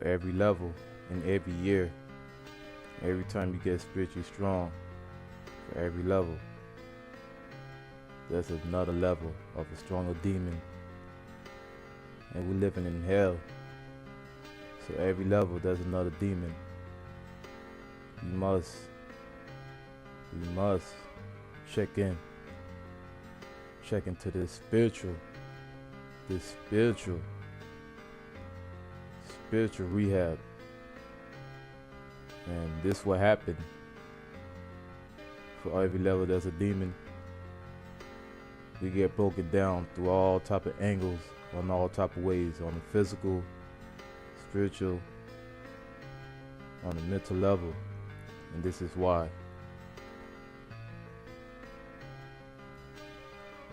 for every level and every year. Every time you get spiritually strong, for every level, there's another level of a stronger demon. And we're living in hell. So every level there's another demon. You must check into this spiritual rehab. And this what happened. For every level there's a demon. We get broken down through all type of angles, on all type of ways, on the physical, spiritual, on the mental level. And this is why.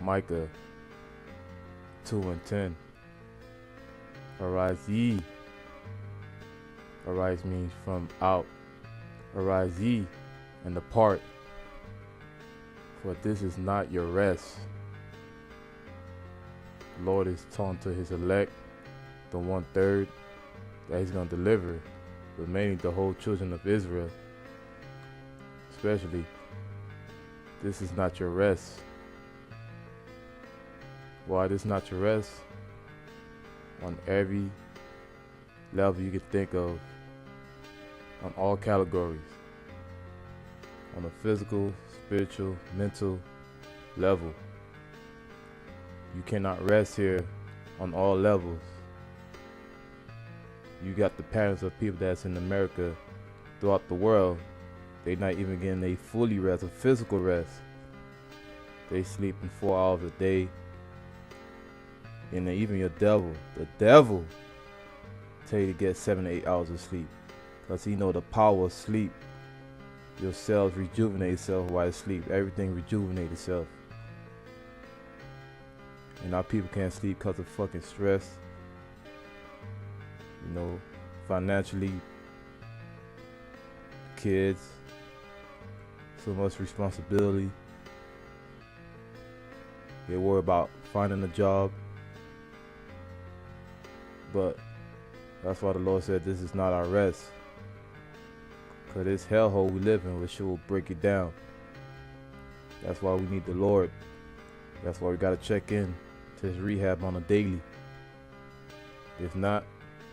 Micah 2:10. Arise ye. Arise means from out. Arise ye and depart, for this is not your rest. The Lord is talking to his elect, the 1/3 that he's going to deliver, but mainly the whole children of Israel. Especially, this is not your rest. Why this not your rest? On every level you can think of, on all categories, on a physical, spiritual, mental level. You cannot rest here on all levels. You got the patterns of people that's in America throughout the world. They not even getting a fully rest, a physical rest. They sleeping 4 hours a day. And even the devil tell you to get 7 to 8 hours of sleep, because he know the power of sleep. Your cells rejuvenate itself while you sleep. Everything rejuvenate itself. And our people can't sleep because of fucking stress. You know, financially, kids, so much responsibility. They worry about finding a job. But that's why the Lord said this is not our rest. Because this hellhole we live in, which will break it down. That's why we need the Lord. That's why we got to check in to his rehab on a daily. If not,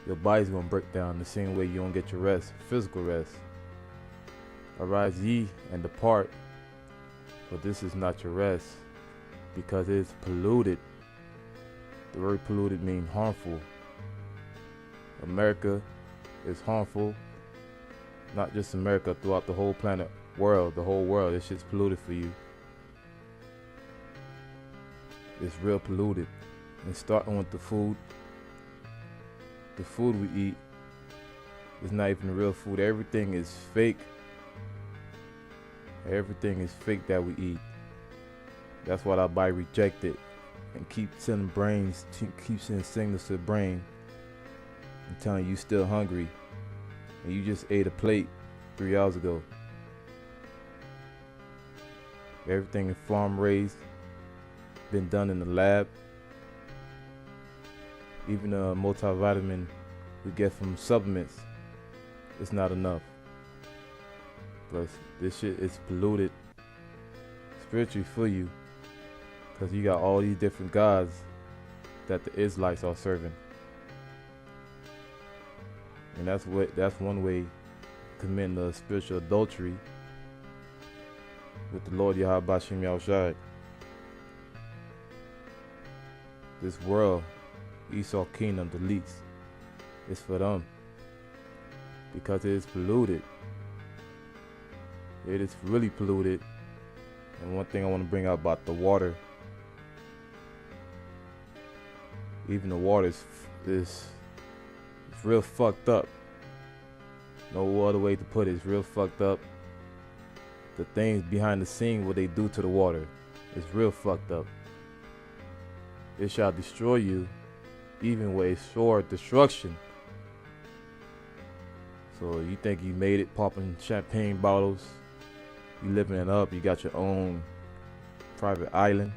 your body's going to break down the same way you don't get your rest, physical rest. Arise ye and depart, for this is not your rest, because it is polluted. The word polluted means harmful. America is harmful. Not just America, throughout the whole planet, world, the whole world. This shit's polluted for you. It's real polluted. And starting with the food. The food we eat is not even real food. Everything is fake. Everything is fake that we eat. That's why our body reject it and keep sending signals to the brain and telling you still hungry, and you just ate a plate 3 hours ago. Everything is farm raised, been done in the lab. Even a multivitamin we get from supplements, it's not enough. Plus, this shit is polluted spiritually for you, because you got all these different gods that the Israelites are serving. And that's one way committing the spiritual adultery with the Lord Yahawah Bahasham Yahawashi. This world, Esau kingdom, the least, is for them, because it is polluted. It is really polluted. And one thing I want to bring out about the water, even the water is real fucked up. No other way to put it. It's real fucked up. The things behind the scene, what they do to the water, is real fucked up. It shall destroy you, even with a sword destruction. So you think you made it, popping champagne bottles, you living it up, you got your own private island.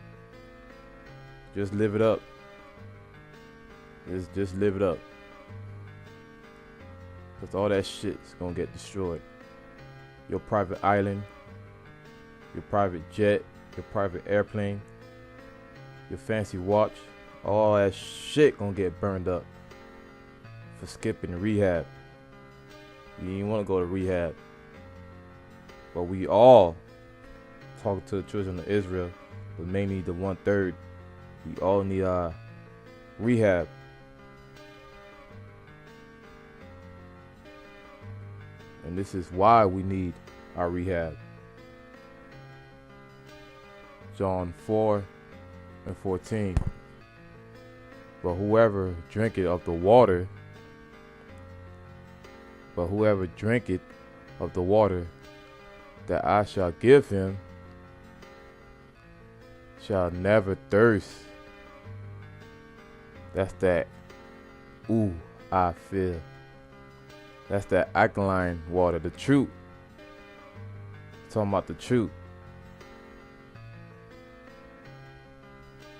Just live it up. Just live it up. Because all that shit is going to get destroyed. Your private island, your private jet, your private airplane, your fancy watch, all that shit going to get burned up for skipping rehab. You didn't want to go to rehab. But we all, talking to the children of Israel, but mainly the 1/3, we all need rehab. And this is why we need our rehab. John 4:14. But whoever drinketh of the water that I shall give him shall never thirst. That's that I feel. That's that alkaline water, the truth. Talking about the truth.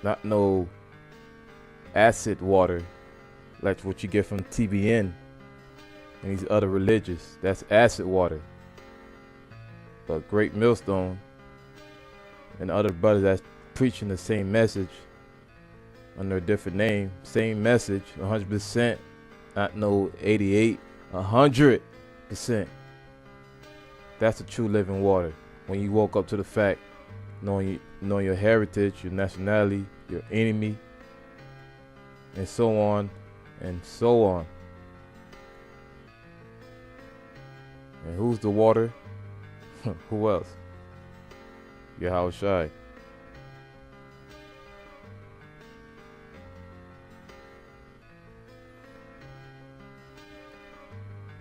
Not no acid water like what you get from TBN and these other religions. That's acid water. But Great Millstone and other brothers that's preaching the same message under a different name, same message, 100%, not no 88, 100%. That's the true living water. When you woke up to the fact, knowing your heritage, your nationality, your enemy, and so on and so on. And who's the water? Who else? Yahawashi.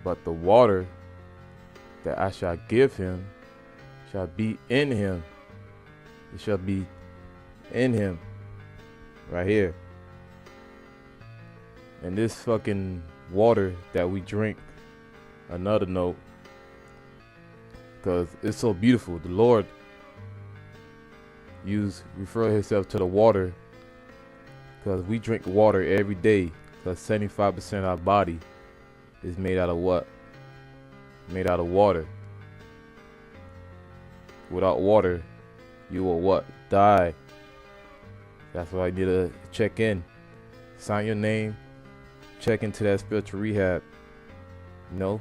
But the water that I shall give him shall be in him. It shall be in him. Right here. And this fucking water that we drink, another note, because it's so beautiful. The Lord refer himself to the water, because we drink water every day, because 75% of our body is made out of what? Made out of water. Without water, you will what? Die. That's why you need to check in. Sign your name. Check into that spiritual rehab. You know,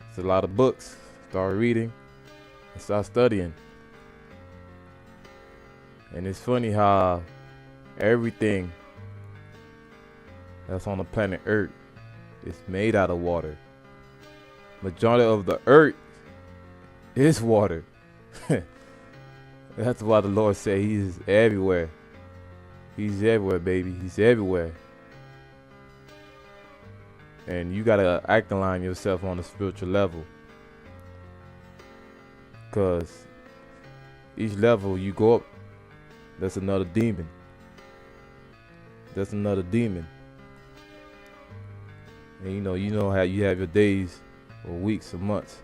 it's a lot of books. Start reading and start studying. And it's funny how everything that's on the planet Earth is made out of water. Majority of the earth is water. That's why the Lord said he is everywhere. He's everywhere, baby. He's everywhere. And you gotta alkaline yourself on a spiritual level. Because each level you go up, that's another demon. That's another demon. And you know how you have your days or weeks or months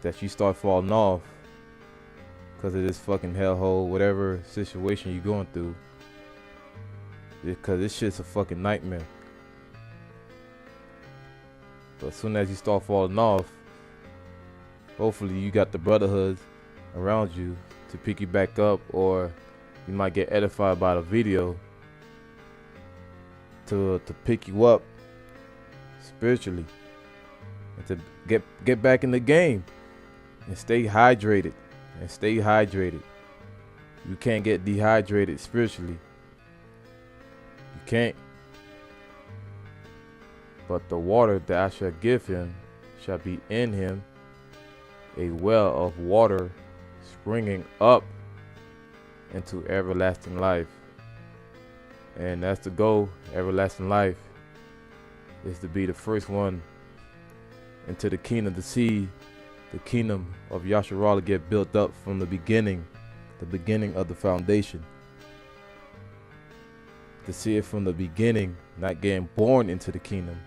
that you start falling off because of this fucking hellhole, whatever situation you're going through. Because this shit's a fucking nightmare. But as soon as you start falling off, hopefully you got the brotherhood around you to pick you back up, or you might get edified by the video to pick you up spiritually and to get back in the game and stay hydrated. You can't get dehydrated spiritually. You can't. But the water that I shall give him shall be in him, a well of water springing up into everlasting life. And that's the goal. Everlasting life is to be the first one into the kingdom, to see the kingdom of Yahshua get built up from the beginning of the foundation. To see it from the beginning, not getting born into the kingdom,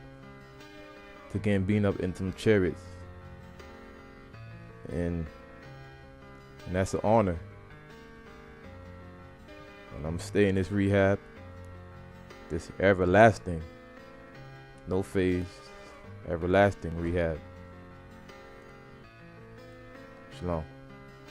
to getting beaten up into some chariots. And that's an honor. And I'm staying in this rehab, this everlasting, no phase, everlasting rehab. Shalom.